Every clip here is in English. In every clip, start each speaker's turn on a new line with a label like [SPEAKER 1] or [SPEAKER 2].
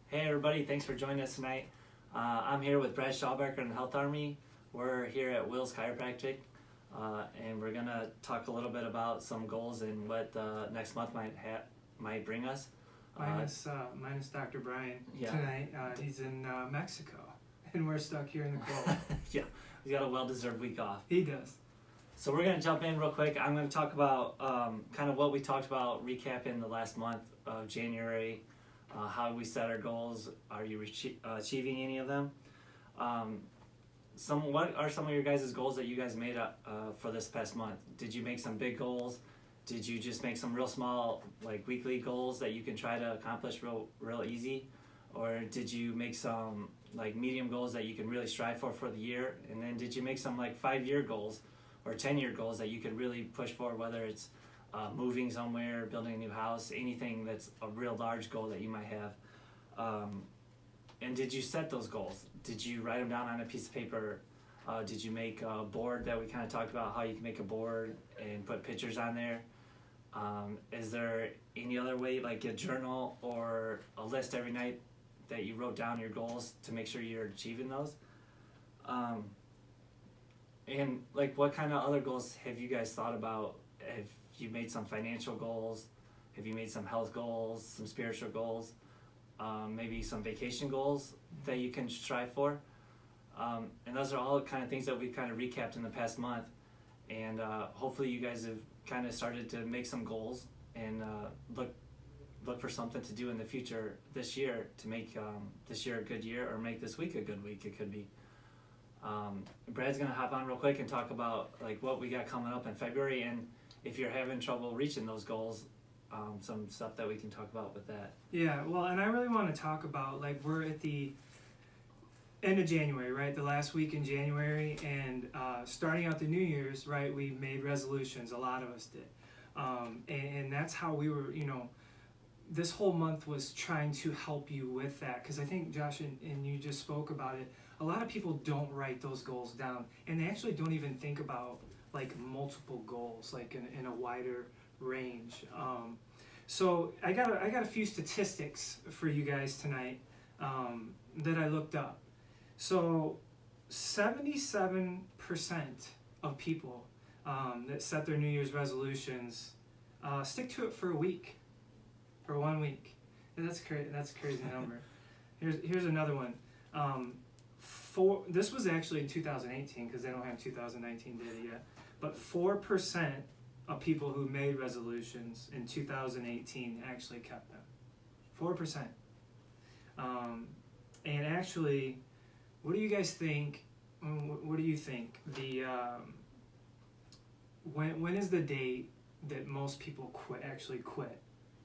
[SPEAKER 1] Hey everybody, thanks for joining us tonight. I'm here with Brad Schaubecker and Health Army. We're here at Will's Chiropractic, and we're gonna talk a little bit about some goals and what next month might bring us.
[SPEAKER 2] Minus Dr. Bryan
[SPEAKER 1] Yeah.
[SPEAKER 2] tonight. He's in Mexico, and we're stuck here in the cold.
[SPEAKER 1] Yeah, he's got a well-deserved week off.
[SPEAKER 2] He does.
[SPEAKER 1] So we're gonna jump in real quick. I'm gonna talk about kind of what we talked about, recapping the last month of January. How we set our goals. Are you achieving any of them? What are some of your guys' goals that you guys made up for this past month? Did you make some big goals? Did you just make some real small, like weekly goals that you can try to accomplish real easy? Or did you make some like medium goals that you can really strive for the year? And then did you make some like 5-year goals or 10-year goals that you could really push for, whether it's moving somewhere, building a new house, anything that's a real large goal that you might have. And did you set those goals? Did you write them down on a piece of paper? Did you make a board that we kind of talked about, how you can make a board and put pictures on there? Is there any other way, like a journal or a list every night that you wrote down your goals to make sure you're achieving those? And like, what kind of other goals have you guys thought about? Have you made some financial goals? Have you made some health goals, some spiritual goals, maybe some vacation goals that you can strive for? And those are all kind of things that we've kind of recapped in the past month. And hopefully you guys have kind of started to make some goals and look for something to do in the future this year to make this year a good year, or make this week a good week. It could be. Brad's gonna hop on real quick and talk about like what we got coming up in February, and if you're having trouble reaching those goals, some stuff that we can talk about with that.
[SPEAKER 2] Yeah, well, and I really want to talk about, like, we're at the end of January, right? The last week in January, and starting out the New Year's, right? We made resolutions. A lot of us did, and that's how we were. This whole month was trying to help you with that, because I think Josh and you just spoke about it. A lot of people don't write those goals down, and they actually don't even think about like multiple goals, like in a wider range. So I got a few statistics for you guys tonight that I looked up. So 77% of people that set their New Year's resolutions stick to it for 1 week. And that's a crazy number. Here's another one. This was actually in 2018, because they don't have 2019 data yet. But 4% of people who made resolutions in 2018 actually kept them. 4%. And actually, what do you guys think? What do you think? When is the date that most people actually quit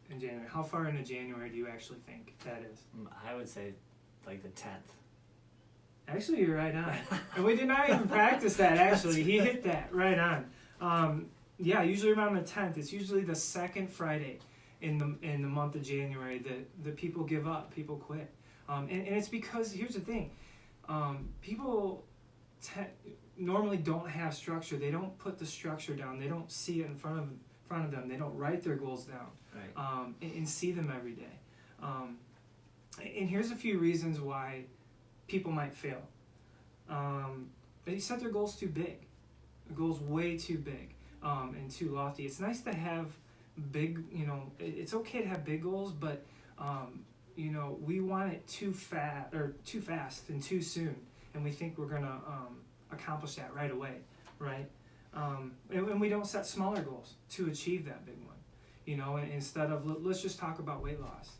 [SPEAKER 2] in January? How far into January do you actually think that is?
[SPEAKER 1] I would say like the 10th.
[SPEAKER 2] Actually, you're right on. And we did not even practice that, actually. He hit that right on. Yeah, usually around the 10th. It's usually the second Friday in the month of January that the people give up, people quit. And it's because, here's the thing, people normally don't have structure. They don't put the structure down. They don't see it in front of them. They don't write their goals down,
[SPEAKER 1] right.
[SPEAKER 2] And see them every day. And here's a few reasons why people might fail. They set their goals too big. The goals way too big and too lofty. It's nice to have big, it's okay to have big goals, but we want it too fast and too soon, and we think we're gonna accomplish that right away, right? And we don't set smaller goals to achieve that big one, and instead of let's just talk about weight loss,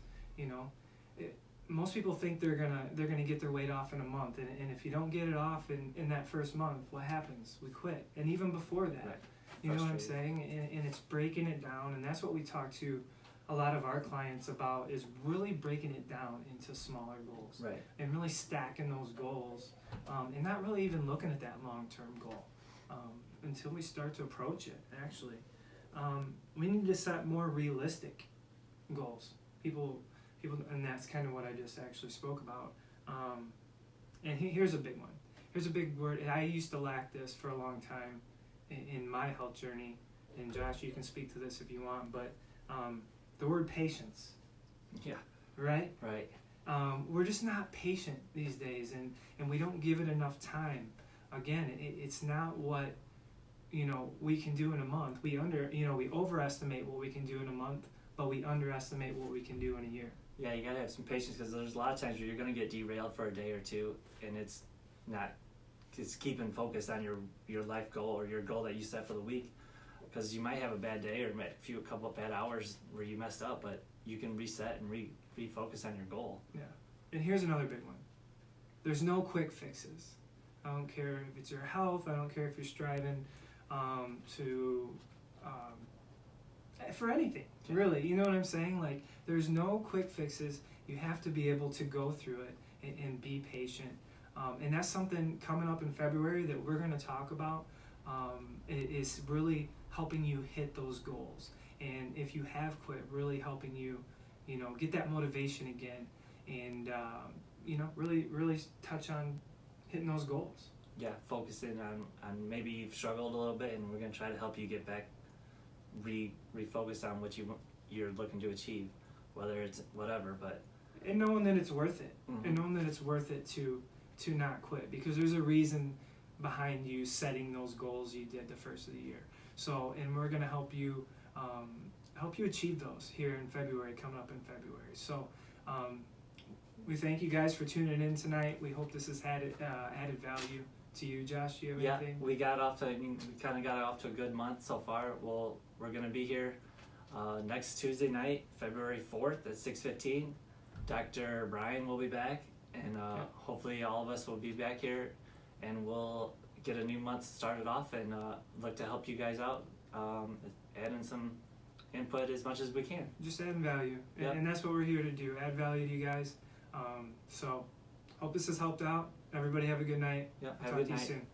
[SPEAKER 2] most people think they're gonna get their weight off in a month, and if you don't get it off in that first month, what happens? We quit. And even before that,
[SPEAKER 1] right.
[SPEAKER 2] You know what I'm saying? And it's breaking it down, and that's what we talk to a lot of our clients about, is really breaking it down into smaller goals,
[SPEAKER 1] Right.
[SPEAKER 2] and really stacking those goals, and not really even looking at that long-term goal until we start to approach it. Actually, we need to set more realistic goals. People, and that's kind of what I just actually spoke about. And here's a big one. Here's a big word. I used to lack this for a long time in my health journey. And Josh, you can speak to this if you want, but the word patience.
[SPEAKER 1] Yeah.
[SPEAKER 2] Right?
[SPEAKER 1] Right.
[SPEAKER 2] we're just not patient these days, and we don't give it enough time. Again, it's not what we can do in a month. We overestimate what we can do in a month, but we underestimate what we can do in a year.
[SPEAKER 1] Yeah, you gotta have some patience, because there's a lot of times where you're gonna get derailed for a day or two, and it's keeping focused on your life goal or your goal that you set for the week, because you might have a bad day or a couple of bad hours where you messed up, but you can reset and refocus on your goal.
[SPEAKER 2] Yeah, and here's another big one. There's no quick fixes. I don't care if it's your health. I don't care if you're striving for anything, really. You know what I'm saying? Like, there's no quick fixes. You have to be able to go through it and be patient. And that's something coming up in February that we're going to talk about. It is really helping you hit those goals. And if you have quit, really helping you, get that motivation again, and really touch on hitting those goals.
[SPEAKER 1] Yeah, focusing on maybe you've struggled a little bit, and we're gonna try to help you get back, refocus on what you're looking to achieve, whether it's whatever. But
[SPEAKER 2] and knowing that it's worth it,
[SPEAKER 1] mm-hmm.
[SPEAKER 2] and knowing that it's worth it to not quit, because there's a reason behind you setting those goals you did the first of the year. So, and we're gonna help you achieve those here in February, coming up in February. So, we thank you guys for tuning in tonight. We hope this has had added value to you. Josh, do you have anything?
[SPEAKER 1] Yeah, we kind of got off to a good month so far. We're gonna be here next Tuesday night, February 4th at 6:15. Dr. Bryan will be back, and hopefully all of us will be back here, and we'll get a new month started off, and look to help you guys out, adding some input as much as we can.
[SPEAKER 2] Just adding value,
[SPEAKER 1] Yep.
[SPEAKER 2] and that's what we're here to do, add value to you guys. So hope this has helped out. Everybody have a good night.
[SPEAKER 1] Yeah, have
[SPEAKER 2] Talk
[SPEAKER 1] a
[SPEAKER 2] to
[SPEAKER 1] good
[SPEAKER 2] you
[SPEAKER 1] night.
[SPEAKER 2] soon.